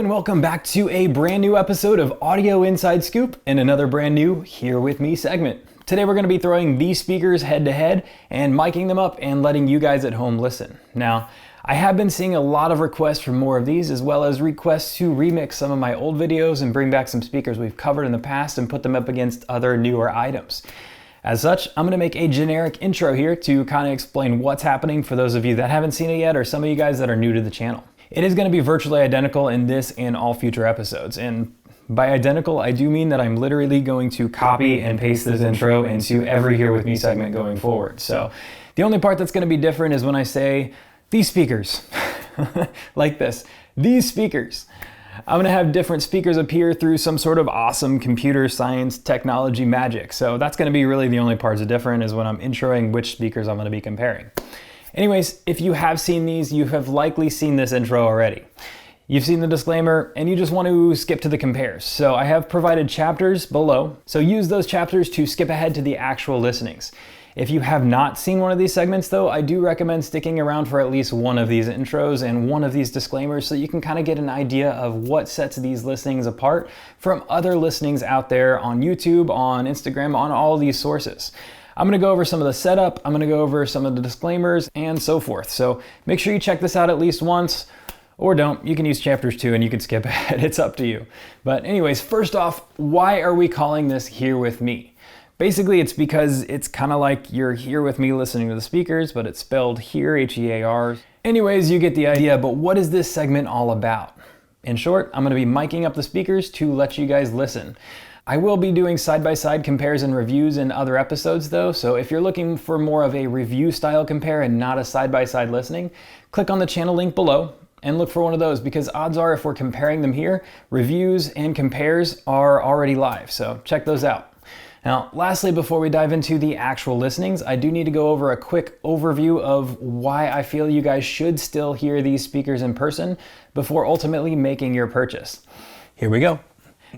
and welcome back to a brand new episode of Audio Inside Scoop and another brand new Here With Me segment. Today we're going to be throwing these speakers head to head and miking them up and letting you guys at home listen. Now, I have been seeing a lot of requests for more of these, as well as requests to remix some of my old videos and bring back some speakers we've covered in the past and put them up against other newer items. As such, I'm going to make a generic intro here to kind of explain what's happening for those of you that haven't seen it yet or some of you guys that are new to the channel. It is going to be virtually identical in this and all future episodes, and by identical, I do mean that I'm literally going to copy and paste this intro into every Here With Me segment going forward. So the only part that's going to be different is when I say these speakers, like this, these speakers. I'm going to have different speakers appear through some sort of awesome computer science technology magic. So that's going to be really the only parts that are different is when I'm introing which speakers I'm going to be comparing. Anyways, if you have seen these, you have likely seen this intro already. You've seen the disclaimer and you just want to skip to the compares. So I have provided chapters below. So use those chapters to skip ahead to the actual listenings. If you have not seen one of these segments though, I do recommend sticking around for at least one of these intros and one of these disclaimers so you can kind of get an idea of what sets these listenings apart from other listenings out there on YouTube, on Instagram, on all these sources. I'm going to go over some of the setup, I'm going to go over some of the disclaimers and so forth. So make sure you check this out at least once, or don't. You can use chapters 2 and you can skip ahead, it's up to you. But anyways, first off, why are we calling this Here With Me? Basically, it's because it's kind of like you're here with me listening to the speakers, but it's spelled here, H-E-A-R. Anyways, you get the idea, but what is this segment all about? In short, I'm going to be miking up the speakers to let you guys listen. I will be doing side-by-side compares and reviews in other episodes though, so if you're looking for more of a review style compare and not a side-by-side listening, click on the channel link below and look for one of those, because odds are if we're comparing them here, reviews and compares are already live, so check those out. Now, lastly, before we dive into the actual listenings, I do need to go over a quick overview of why I feel you guys should still hear these speakers in person before ultimately making your purchase. Here we go.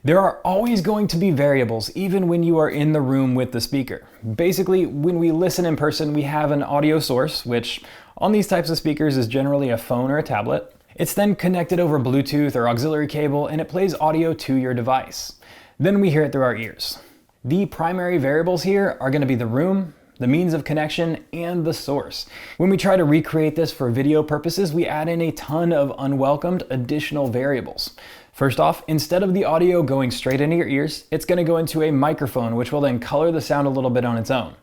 There are always going to be variables, even when you are in the room with the speaker. Basically, when we listen in person, we have an audio source, which on these types of speakers is generally a phone or a tablet. It's then connected over Bluetooth or auxiliary cable, and it plays audio to your device. Then we hear it through our ears. The primary variables here are going to be the room, the means of connection, and the source. When we try to recreate this for video purposes, we add in a ton of unwelcomed additional variables. First off, instead of the audio going straight into your ears, it's going to go into a microphone, which will then color the sound a little bit on its own.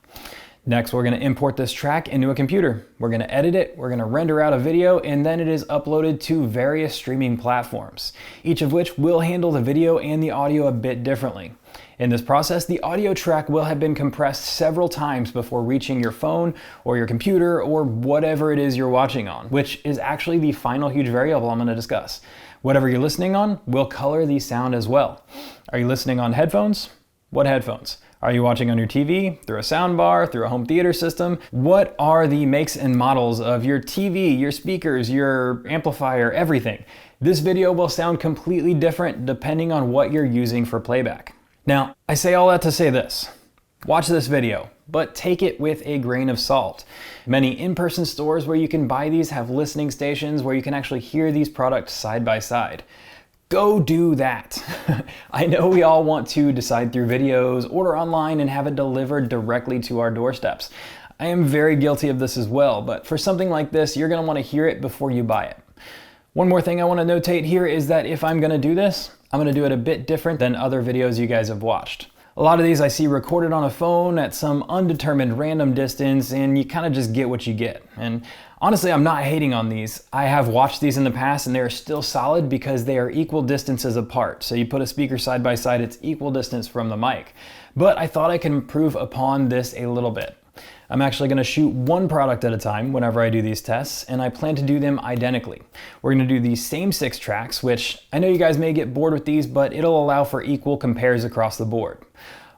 Next, we're going to import this track into a computer. We're going to edit it, we're going to render out a video, and then it is uploaded to various streaming platforms, each of which will handle the video and the audio a bit differently. In this process, the audio track will have been compressed several times before reaching your phone or your computer or whatever it is you're watching on, which is actually the final huge variable I'm going to discuss. Whatever you're listening on will color the sound as well. Are you listening on headphones? What headphones? Are you watching on your TV, through a sound bar, through a home theater system? What are the makes and models of your TV, your speakers, your amplifier, everything? This video will sound completely different depending on what you're using for playback. Now, I say all that to say this. Watch this video, but take it with a grain of salt. Many in-person stores where you can buy these have listening stations where you can actually hear these products side by side. Go do that. I know we all want to decide through videos, order online, and have it delivered directly to our doorsteps. I am very guilty of this as well, but for something like this, you're going to want to hear it before you buy it. One more thing I want to notate here is that if I'm going to do this, I'm going to do it a bit different than other videos you guys have watched. A lot of these I see recorded on a phone at some undetermined random distance, and you kind of just get what you get. And honestly, I'm not hating on these. I have watched these in the past and they're still solid because they are equal distances apart. So you put a speaker side by side, it's equal distance from the mic. But I thought I could improve upon this a little bit. I'm actually going to shoot one product at a time whenever I do these tests, and I plan to do them identically. We're going to do these same 6 tracks, which I know you guys may get bored with these, but it'll allow for equal compares across the board.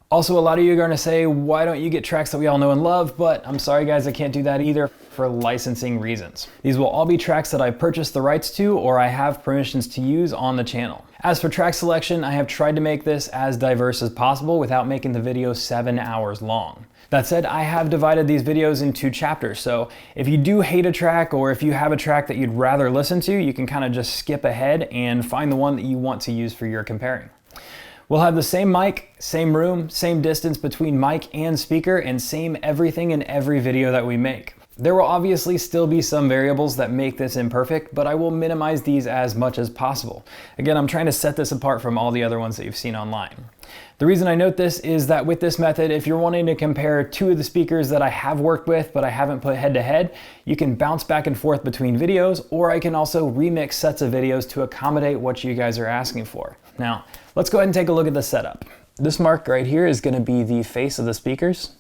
Also, a lot of you are going to say, why don't you get tracks that we all know and love? But I'm sorry guys, I can't do that either. for licensing reasons. These will all be tracks that I purchased the rights to or I have permissions to use on the channel. As for track selection, I have tried to make this as diverse as possible without making the video 7 hours long. That said, I have divided these videos into chapters, so if you do hate a track or if you have a track that you'd rather listen to, you can kind of just skip ahead and find the one that you want to use for your comparing. We'll have the same mic, same room, same distance between mic and speaker, and same everything in every video that we make. There will obviously still be some variables that make this imperfect, but I will minimize these as much as possible. Again, I'm trying to set this apart from all the other ones that you've seen online. The reason I note this is that with this method, if you're wanting to compare two of the speakers that I have worked with but I haven't put head to head, you can bounce back and forth between videos, or I can also remix sets of videos to accommodate what you guys are asking for. Now, let's go ahead and take a look at the setup. This mark right here is going to be the face of the speakers.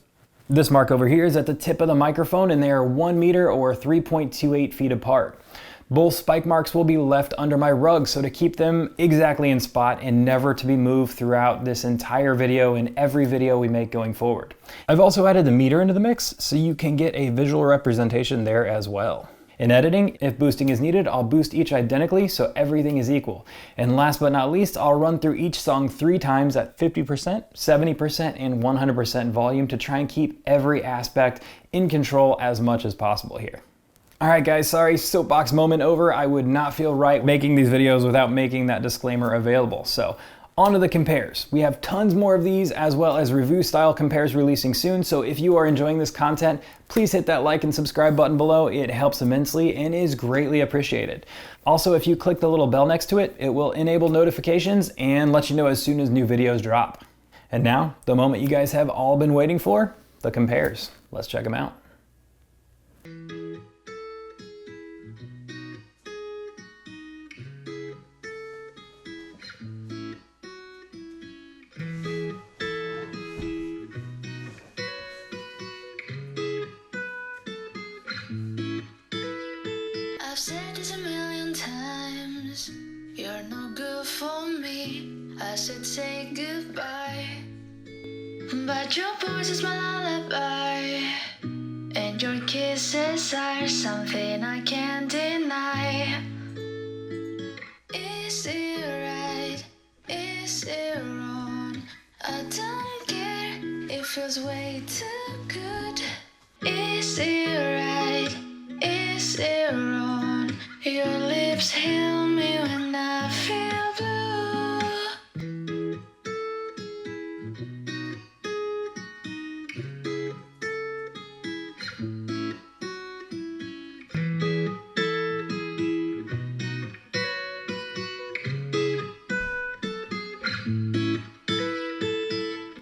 This mark over here is at the tip of the microphone, and they are 1 meter or 3.28 feet apart. Both spike marks will be left under my rug, so to keep them exactly in spot and never to be moved throughout this entire video and every video we make going forward. I've also added the meter into the mix so you can get a visual representation there as well. In editing, if boosting is needed, I'll boost each identically so everything is equal. And last but not least, I'll run through each song 3 times at 50%, 70%, and 100% volume to try and keep every aspect in control as much as possible here. Alright guys, sorry, soapbox moment over. I would not feel right making these videos without making that disclaimer available. So, on to the compares. We have tons more of these as well as review style compares releasing soon, so if you are enjoying this content, please hit that like and subscribe button below. It helps immensely and is greatly appreciated. Also, if you click the little bell next to it, it will enable notifications and let you know as soon as new videos drop. And now, the moment you guys have all been waiting for, the compares. Let's check them out. I've said this a million times, you're no good for me. I said say goodbye, but your voice is my lullaby, and your kisses are something I can't deny. Is it right? Is it wrong? I don't care, it feels way too good. Is it right? Is it wrong? Your lips heal me when I feel blue.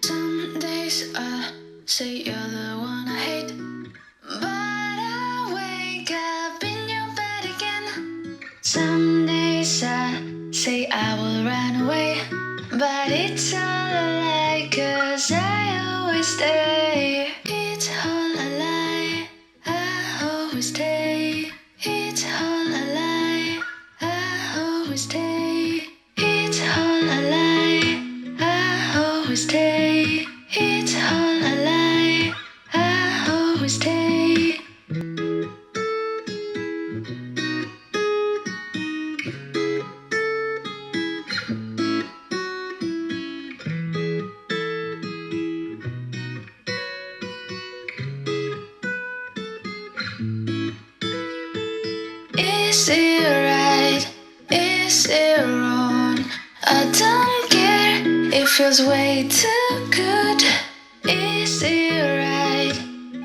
Some days I say you're the one I hate, but I wake up in your bed again. Some days I say I will run away, but it's all a lie, 'cause I always stay. It's all a lie, I always stay. It's all a lie, I always stay. It's all a lie, I always stay. It's all a lie, I always stay. Is it right? Is it wrong? I don't care, it feels way too good. Is it right?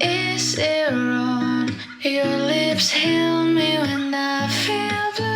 Is it wrong? Your lips heal me when I feel blue.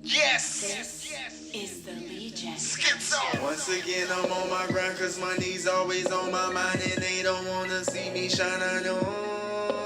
Yes! This is the Legion. Schizo! Once again, I'm on my grind, cause my knees always on my mind, and they don't wanna see me shine, I know.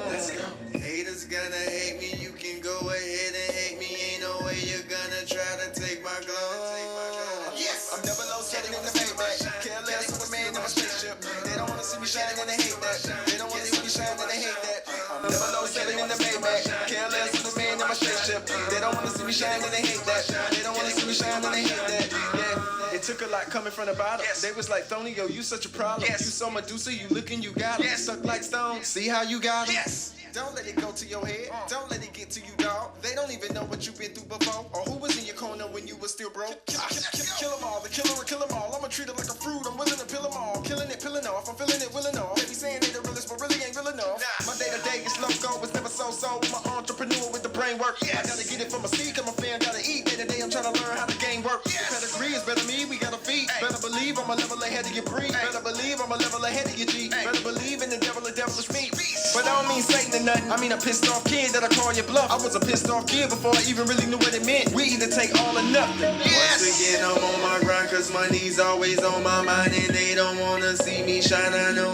Let's go. Haters gonna hate me, you can go ahead and hate me, ain't no way you're gonna try to take my glow. Yes! I'm double O setting in the Maybach, careless with a man in my spaceship. They don't wanna see me shine and they hate that. They don't wanna see me shine and they hate that. I'm double O setting in the Maybach, careless with a man in my spaceship. They don't wanna see me shine and they hate that. They don't wanna see me shine and they hate that. Yeah. It took a lot coming from the bottom. Yes. They was like, Thonio, you such a problem. Yes. You so Medusa, you looking, you got it. Yes. Stuck like stone, see how you got it? Yes. Don't let it go to your head. Don't let it get to you, dog. They don't even know what you've been through before, or who was in your corner when you was still broke. Kill them all, the killer will kill them all. I'ma treat it like a fruit, I'm willing to peel them all. Killing it, peeling off, I'm feeling it, willing off. They be saying they the realest, but really ain't real enough. My day-to-day is loco, it's never so-so. I'm an entrepreneur with the brain work. I gotta get it from a seed, cause my fan gotta eat. Day-to-day, I'm trying to learn how the game work. The pedigree is better me, we got a feet. Better believe I'm a level ahead of your breed. Better believe I'm a level ahead of your G. Better believe in the devil is me. But I don't mean Satan or nothing, I mean a pissed off kid that'll call your bluff. I was a pissed off kid before I even really knew what it meant. We either take all or nothing. Yes. Once again, I'm on my grind, cause my knees always on my mind, and they don't wanna see me shine, I know.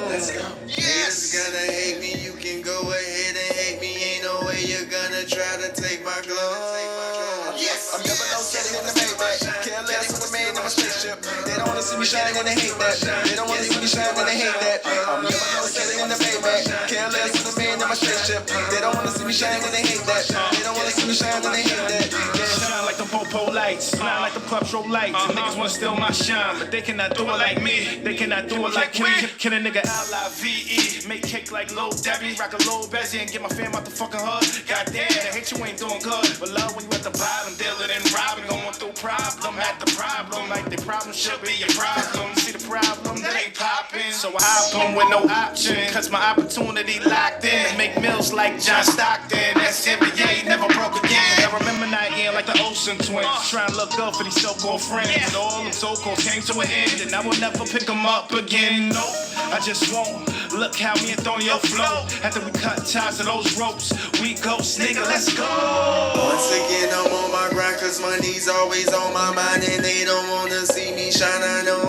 Let's go. Yes. Haters gonna hate me, you can go ahead and hate me, ain't no way you're gonna try to take my glow. Yes. I'm never no setting in the Maybach, careless with a man in my spaceship. They don't wanna see me shine and they hate that. They don't wanna see me shine and they hate that. I'm never no setting in the Maybach, careless with a man in my spaceship. They don't wanna see me shine and they hate that. They don't wanna see me shine and they hate that. Shine like the popo lights, shine like the club show lights. Niggas wanna steal my shine, but they cannot do it like me. They cannot do it like me. Kill a nigga L-I-V-E. Make cake like Lil Debbie, rock a Lil Bezzy and get my fam out the fucking hood. Goddamn, I hate you ain't doing good. But love when you at the bottom, dealing and robbing, going through problem at the problem. Like the problem should be your problem. See the problem, that ain't popping. So I hop on with no option, cause my opportunity locked in. Make mills like John Stockton. That's NBA, never broke again. I remember not in like the Olsen twins, trying to look good for these so-called friends. But all them so-called came to an end, and I will never pick them up again. Nope, I just won't. Look how me and Thonio flow. After we cut ties to those ropes, we ghost, nigga, let's go. Once again, I'm on my grind, cause my knees always on my mind, and they don't wanna see me shine, I know.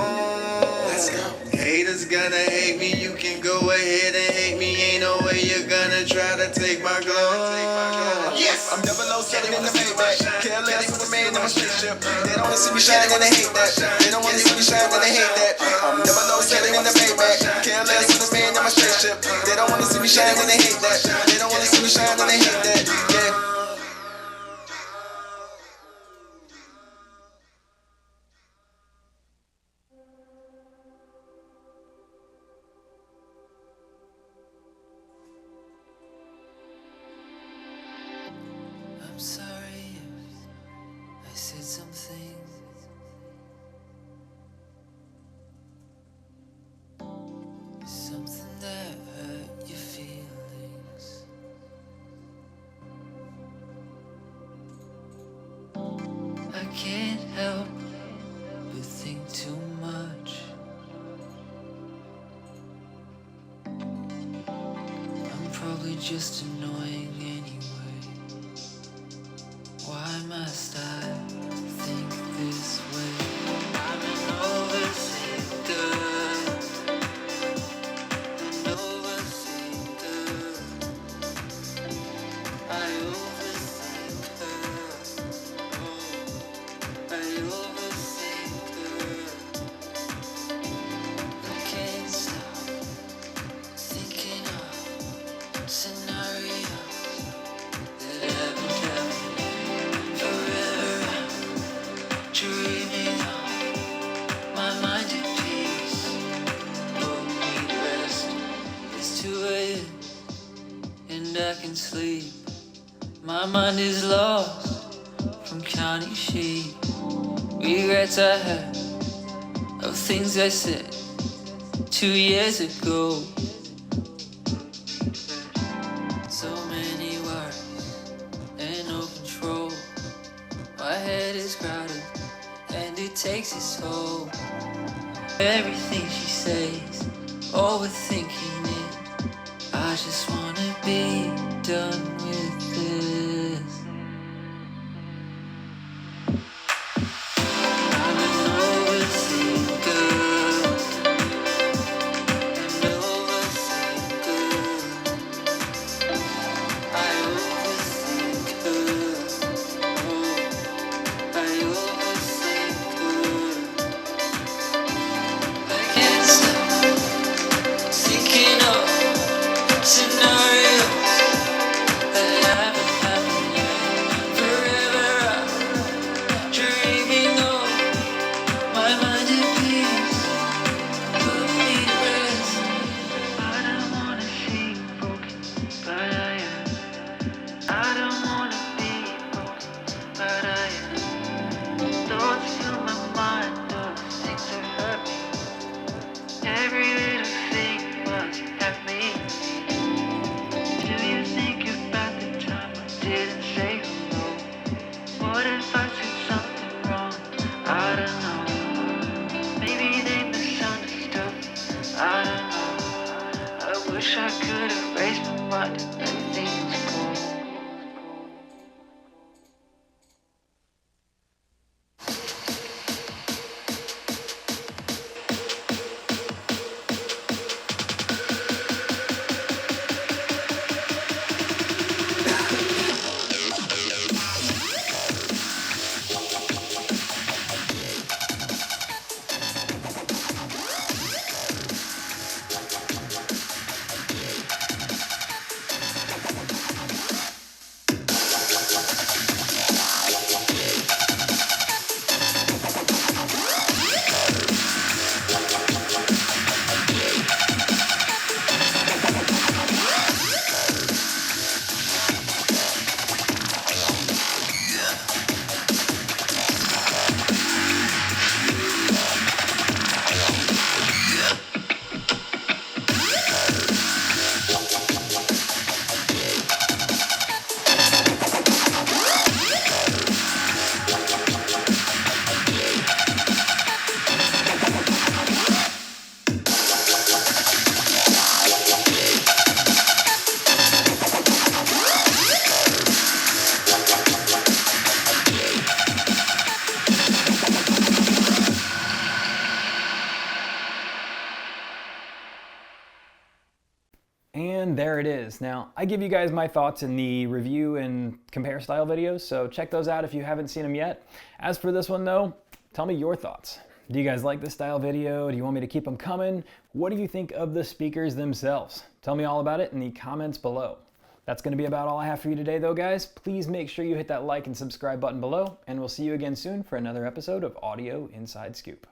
Let's go. Haters gonna hate me, you can go ahead and hate me, ain't no way you're gonna try to take my glow. Yes. I'm double O setting in the Maybach, careless with a man in my spaceship. They don't wanna see me shine and they hate that. They don't wanna see me shine and they hate that. I'm double O setting in the Maybach, careless with a man in my spaceship. They don't wanna see me shine and they hate that. They don't wanna see me shine and they hate that. Yeah. I'm sorry if I said something. Something that hurt your feelings. I can't help but think too much. I'm probably just annoying anyway. Why must I think this way? I'm an overthinker. An overthinker. I overthink her. Oh, I overthink her. I can't stop thinking of scenarios that haven't happened. Forever dreaming of my mind at peace. Oh, need rest. It's 2 a.m. and I can sleep. My mind is lost from counting sheep. Regrets I have of things I said 2 years ago. So many worries and no control. My head is crowded and it takes its toll. Everything she says, overthinking it. I just wanna be done with this. And there it is. Now, I give you guys my thoughts in the review and compare style videos, so check those out if you haven't seen them yet. As for this one though, tell me your thoughts. Do you guys like this style video? Do you want me to keep them coming? What do you think of the speakers themselves? Tell me all about it in the comments below. That's going to be about all I have for you today though, guys. Please make sure you hit that like and subscribe button below, and we'll see you again soon for another episode of Audio Inside Scoop.